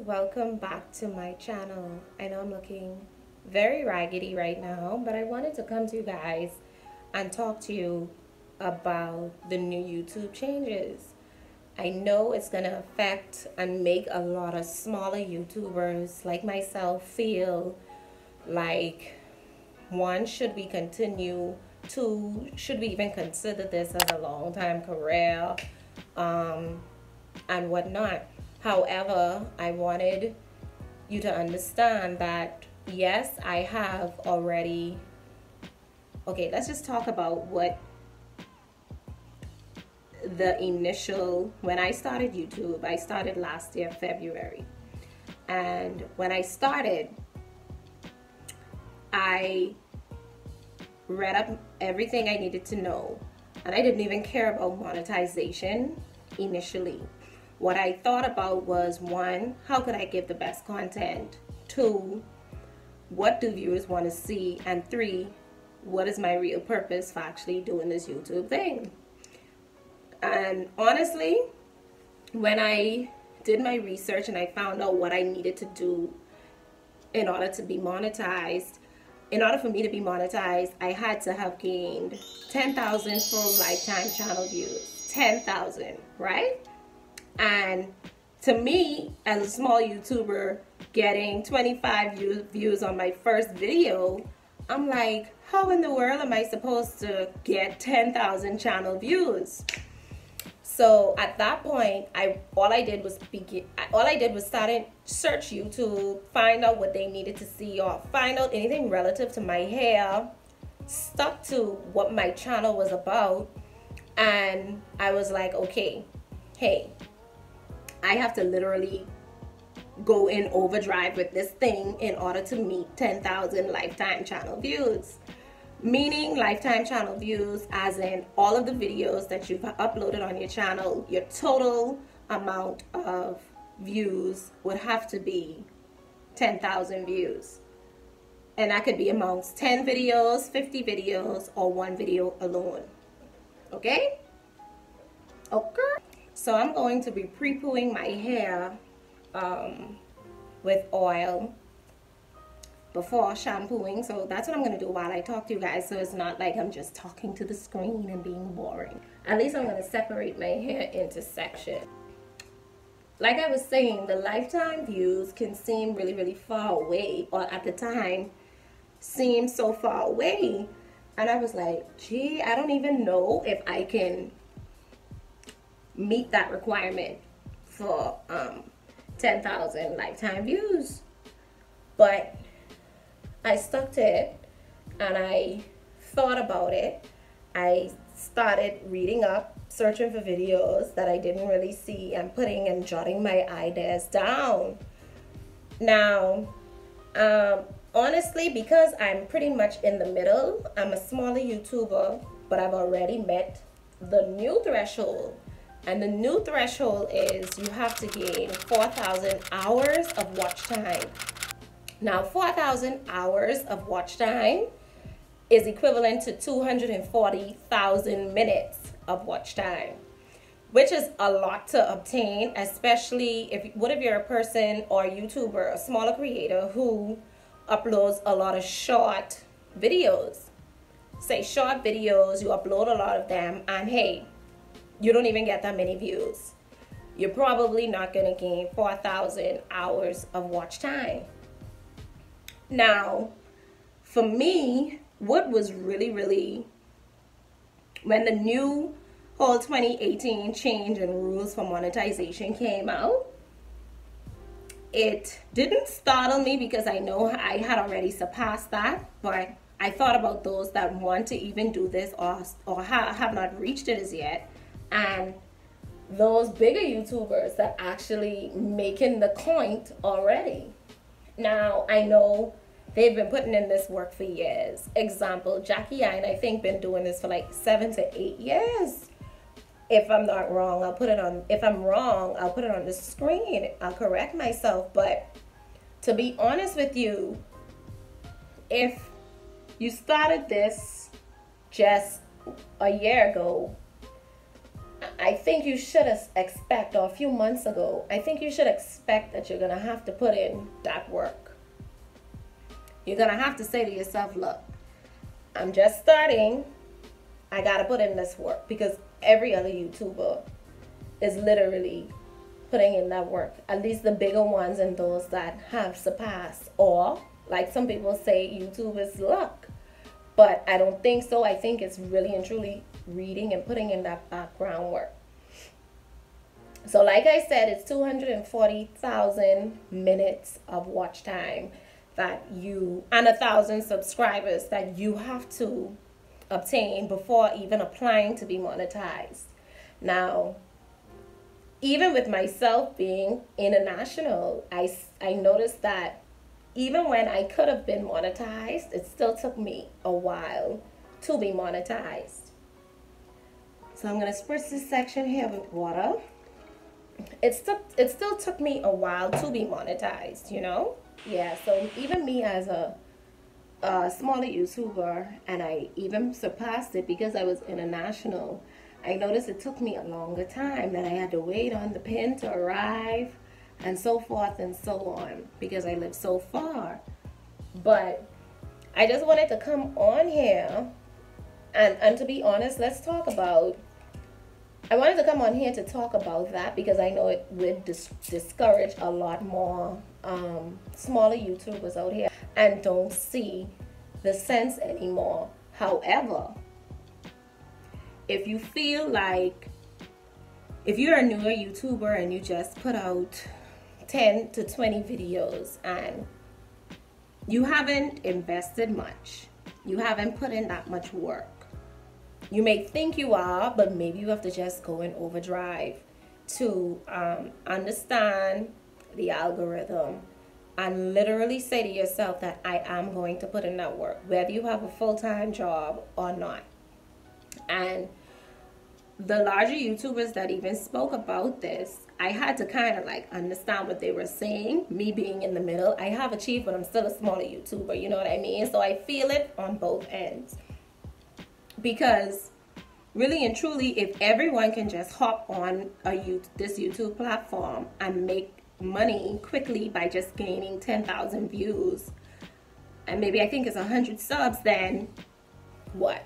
welcome back to my channel. I know I'm looking very raggedy right now, but I wanted to come to you guys and talk to you about the new YouTube changes. I know it's gonna affect and make a lot of smaller YouTubers like myself feel like, one, should we continue? Two, should we even consider this as a long-time career? And whatnot. However, I wanted you to understand that yes, I have already. Okay, let's just talk about what the initial, when I started YouTube, I started last year, February. And when I started, I read up everything I needed to know. And I didn't even care about monetization initially. What I thought about was, one, how could I give the best content? Two, what do viewers want to see? And three, what is my real purpose for actually doing this YouTube thing? And honestly, when I did my research and I found out what I needed to do in order to be monetized, in order for me to be monetized, I had to have gained 10,000 full lifetime channel views. 10,000, right? And to me, as a small YouTuber, getting 25 views on my first video, I'm like, how in the world am I supposed to get 10,000 channel views? So at that point, all I did was start search YouTube, find out what they needed to see, or find out anything relative to my hair, stuck to what my channel was about, and I was like, okay, hey, I have to literally go in overdrive with this thing in order to meet 10,000 lifetime channel views. Meaning lifetime channel views as in all of the videos that you've uploaded on your channel, your total amount of views would have to be 10,000 views. And that could be amongst 10 videos, 50 videos, or one video alone. Okay? Okay. So I'm going to be pre-pooing my hair with oil before shampooing. So that's what I'm going to do while I talk to you guys, so it's not like I'm just talking to the screen and being boring. At least I'm going to separate my hair into sections. Like I was saying, the lifetime views can seem really, really far away, or at the time seemed so far away. And I was like, gee, I don't even know if I can meet that requirement for 10,000 lifetime views. But I stuck to it and I thought about it. I started reading up, searching for videos that I didn't really see, and putting and jotting my ideas down. Now, honestly, because I'm pretty much in the middle, I'm a smaller YouTuber, but I've already met the new threshold. And the new threshold is you have to gain 4,000 hours of watch time. Now, 4,000 hours of watch time is equivalent to 240,000 minutes of watch time, which is a lot to obtain, especially if you're a person or a YouTuber, a smaller creator who uploads a lot of short videos. Say short videos, you upload a lot of them, and hey, you don't even get that many views. You're probably not going to gain 4,000 hours of watch time. Now, for me, what was really, when the new whole 2018 change and rules for monetization came out, it didn't startle me because I know I had already surpassed that, but I thought about those that want to even do this or have not reached it as yet. And those bigger YouTubers that actually making the point already. Now, I know they've been putting in this work for years. Example, Jackie and I think been doing this for like 7 to 8 years. If I'm not wrong, I'll put it on. If I'm wrong, I'll put it on the screen. I'll correct myself. But to be honest with you, if you started this just a year ago, I think you should expect, or a few months ago, I think you should expect that you're going to have to put in that work. You're going to have to say to yourself, look, I'm just starting. I got to put in this work, because every other YouTuber is literally putting in that work. At least the bigger ones and those that have surpassed. Or, like some people say, YouTube is luck. But I don't think so. I think it's really and truly reading and putting in that background work. So like I said, it's 240,000 minutes of watch time that you, and 1,000 subscribers that you have to obtain before even applying to be monetized. Now, even with myself being international, I noticed that even when I could have been monetized, it still took me a while to be monetized. So I'm going to spritz this section here with water. It still took me a while to be monetized, you know? Yeah, so even me as a smaller YouTuber, and I even surpassed it because I was international, I noticed it took me a longer time, that I had to wait on the pin to arrive and so forth and so on, because I live so far. But I just wanted to come on here and to be honest, let's talk about, I wanted to come on here to talk about that, because I know it would discourage a lot more smaller YouTubers out here and don't see the sense anymore. However, if you feel like, if you're a newer YouTuber and you just put out 10 to 20 videos and you haven't invested much, you haven't put in that much work, you may think you are, but maybe you have to just go in overdrive to understand the algorithm and literally say to yourself that I am going to put in that work, whether you have a full-time job or not. And the larger YouTubers that even spoke about this, I had to kind of like understand what they were saying. Me being in the middle, I have achieved, but I'm still a smaller YouTuber, you know what I mean? So I feel it on both ends. Because really and truly, if everyone can just hop on this YouTube platform and make money quickly by just gaining 10,000 views, and maybe I think it's 100 subs, then what?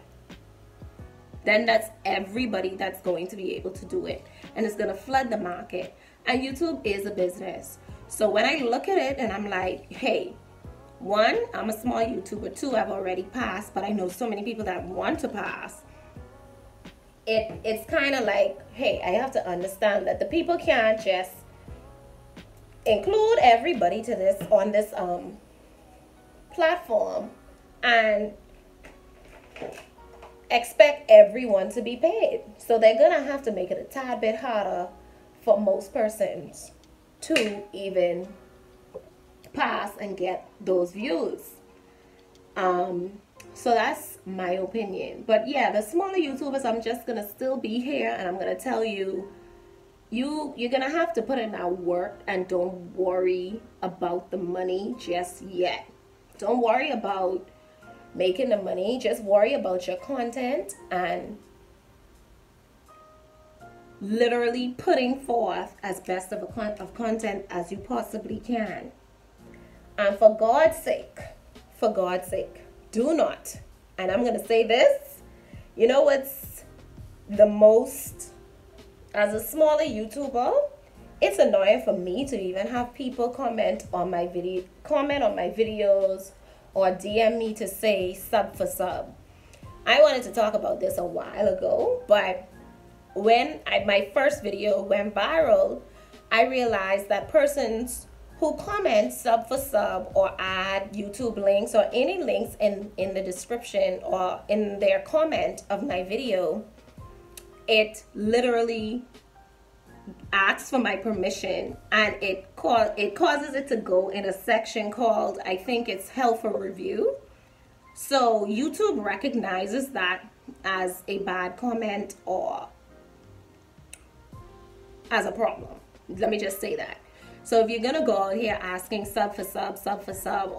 Then that's everybody that's going to be able to do it, and it's going to flood the market. And YouTube is a business. So when I look at it and I'm like, hey, one, I'm a small YouTuber. Two, I've already passed, but I know so many people that want to pass. It's kind of like, hey, I have to understand that the people can't just include everybody to this on this platform and expect everyone to be paid. So they're gonna have to make it a tad bit harder for most persons to even pass and get those views. So that's my opinion. But yeah, the smaller YouTubers, I'm just gonna still be here and I'm gonna tell you, you're gonna have to put in that work, and don't worry about the money just yet. Don't worry about making the money, just worry about your content and literally putting forth as best of content as you possibly can. And for God's sake, do not, and I'm gonna say this, you know what's the most, as a smaller YouTuber, it's annoying for me to even have people comment on my videos or DM me to say sub for sub. I wanted to talk about this a while ago, but when my first video went viral, I realized that persons who comment sub for sub or add YouTube links or any links in the description or in their comment of my video, it literally asks for my permission, and it causes it to go in a section called, I think it's held for review. So YouTube recognizes that as a bad comment or as a problem. Let me just say that. So if you're gonna go out here asking sub for sub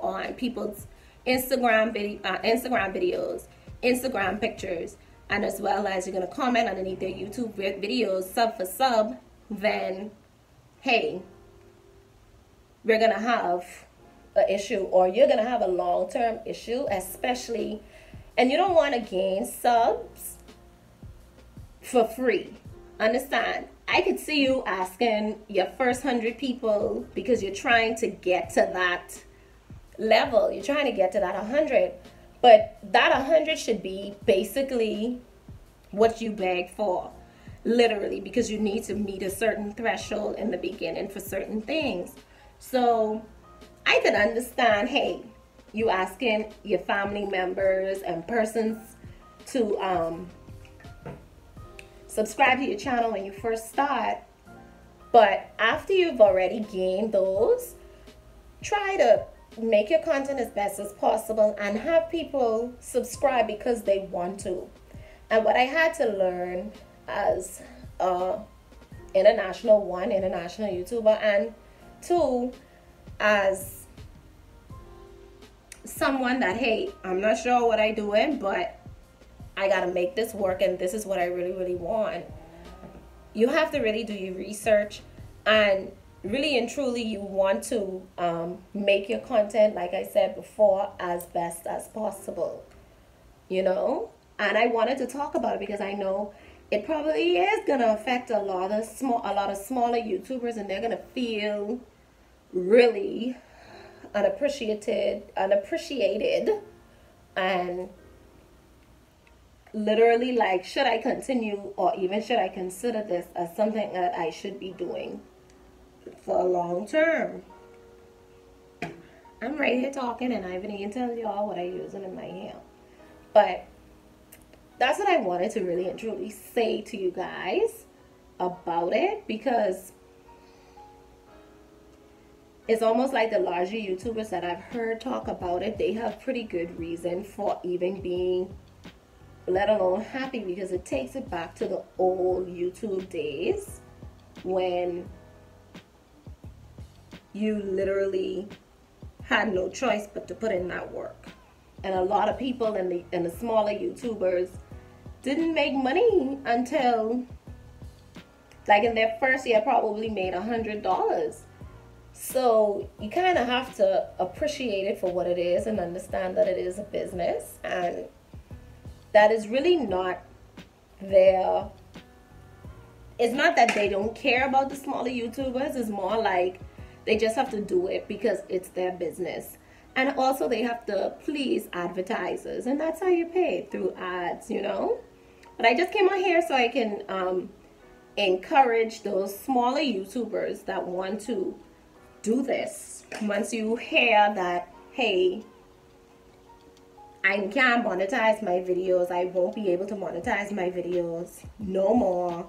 on people's Instagram videos, Instagram pictures, and as well as you're going to comment underneath their YouTube videos sub for sub, then hey, we're going to have an issue, or you're going to have a long-term issue, especially, and you don't want to gain subs for free. Understand? I could see you asking your first 100 people because you're trying to get to that level. You're trying to get to that 100. But that 100 should be basically what you beg for. Literally, because you need to meet a certain threshold in the beginning for certain things. So I could understand, hey, you asking your family members and persons to subscribe to your channel when you first start. But after you've already gained those, try to make your content as best as possible and have people subscribe because they want to. And what I had to learn as international YouTuber, and two, as someone that, hey, I'm not sure what I'm doing, but I gotta make this work, and this is what I really want. You have to really do your research, and really and truly you want to make your content, like I said before, as best as possible, you know. And I wanted to talk about it because I know it probably is gonna affect a lot of smaller YouTubers, and they're gonna feel really unappreciated, and literally like, should I continue, or even should I consider this as something that I should be doing for a long term? I'm right here talking, and I haven't even told y'all what I'm using in my hair. But that's what I wanted to really and truly say to you guys about it, because it's almost like the larger YouTubers that I've heard talk about it, they have pretty good reason for even being, let alone happy, because it takes it back to the old YouTube days when you literally had no choice but to put in that work. And a lot of people in the smaller YouTubers didn't make money until, like, in their first year probably made $100. So you kind of have to appreciate it for what it is and understand that it is a business, and that is really not their, it's not that they don't care about the smaller YouTubers. It's more like they just have to do it because it's their business. And also they have to please advertisers, and that's how you pay, through ads, you know. But I just came on here so I can encourage those smaller YouTubers that want to do this. Once you hear that, hey, I can't monetize my videos, I won't be able to monetize my videos no more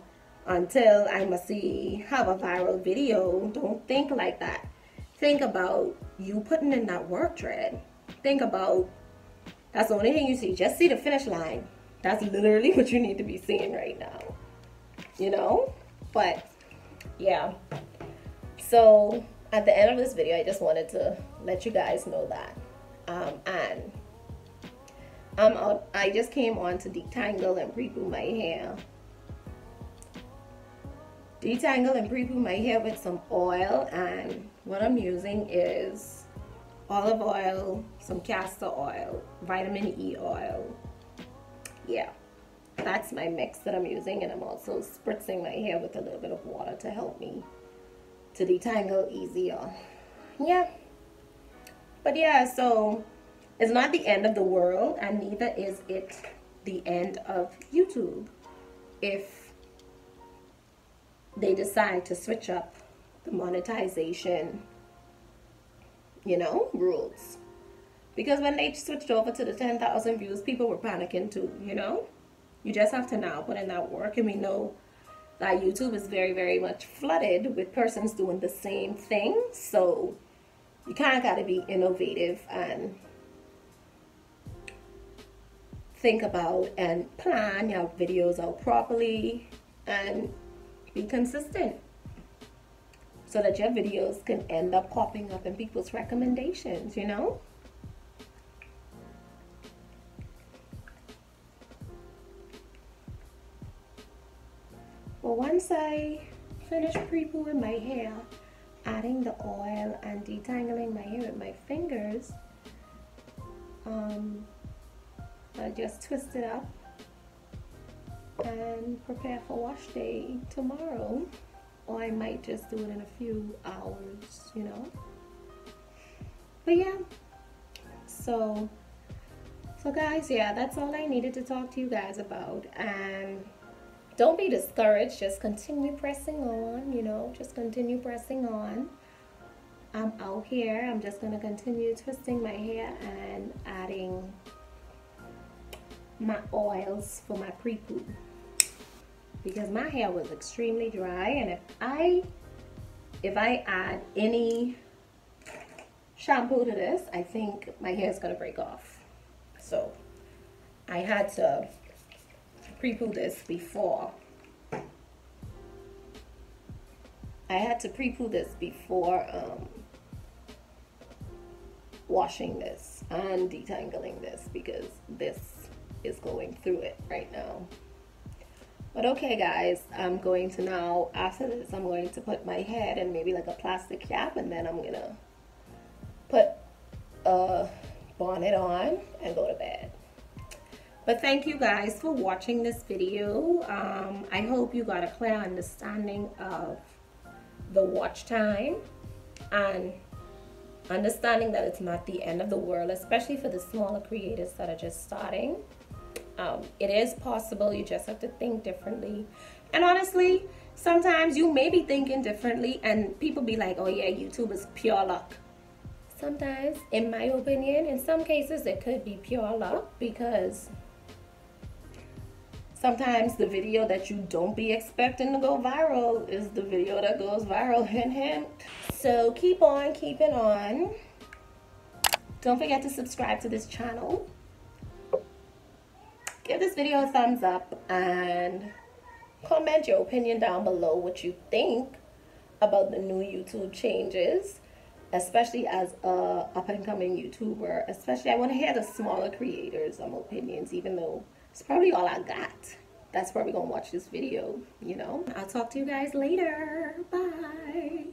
until I must have a viral video. Don't think like that. Think about you putting in that work, Dread. Think about, that's the only thing you see. Just see the finish line. That's literally what you need to be seeing right now, you know. But yeah, so at the end of this video, I just wanted to let you guys know that and I just came on to detangle and prepoo my hair. Detangle and prepoo my hair with some oil, and what I'm using is olive oil, some castor oil, vitamin E oil. Yeah, that's my mix that I'm using, and I'm also spritzing my hair with a little bit of water to help me to detangle easier. Yeah, but yeah, so it's not the end of the world, and neither is it the end of YouTube if they decide to switch up the monetization, you know, rules. Because when they switched over to the 10,000 views, people were panicking too, you know. You just have to now put in that work, and we know that YouTube is very much flooded with persons doing the same thing. So you kind of got to be innovative and think about and plan your videos out properly and be consistent, so that your videos can end up popping up in people's recommendations, you know. But once I finish pre-pooing my hair, adding the oil and detangling my hair with my fingers, I just twist it up and prepare for wash day tomorrow, or I might just do it in a few hours, you know. But yeah, so guys, yeah, that's all I needed to talk to you guys about. And don't be discouraged, just continue pressing on, you know, just continue pressing on. I'm out here, I'm just gonna continue twisting my hair and adding my oils for my pre-poo, because my hair was extremely dry, and if I add any shampoo to this, I think my hair is gonna break off. So I had to pre-poo this before. Washing this and detangling this, because this is going through it right now. But okay guys, I'm going to now, after this, I'm going to put my head in maybe like a plastic cap, and then I'm gonna put a bonnet on and go to bed. But thank you guys for watching this video. I hope you got a clear understanding of the watch time and understanding that it's not the end of the world, especially for the smaller creators that are just starting. It is possible, you just have to think differently. And honestly, sometimes you may be thinking differently and people be like, oh yeah, YouTube is pure luck. Sometimes, in my opinion, in some cases it could be pure luck, because sometimes the video that you don't be expecting to go viral is the video that goes viral, hint hint. So keep on keeping on. Don't forget to subscribe to this channel. Give this video a thumbs up and comment your opinion down below what you think about the new YouTube changes, especially as a up-and-coming YouTuber. Especially, I want to hear the smaller creators' opinions, even though it's probably all I got. That's probably gonna watch this video, you know. I'll talk to you guys later. Bye.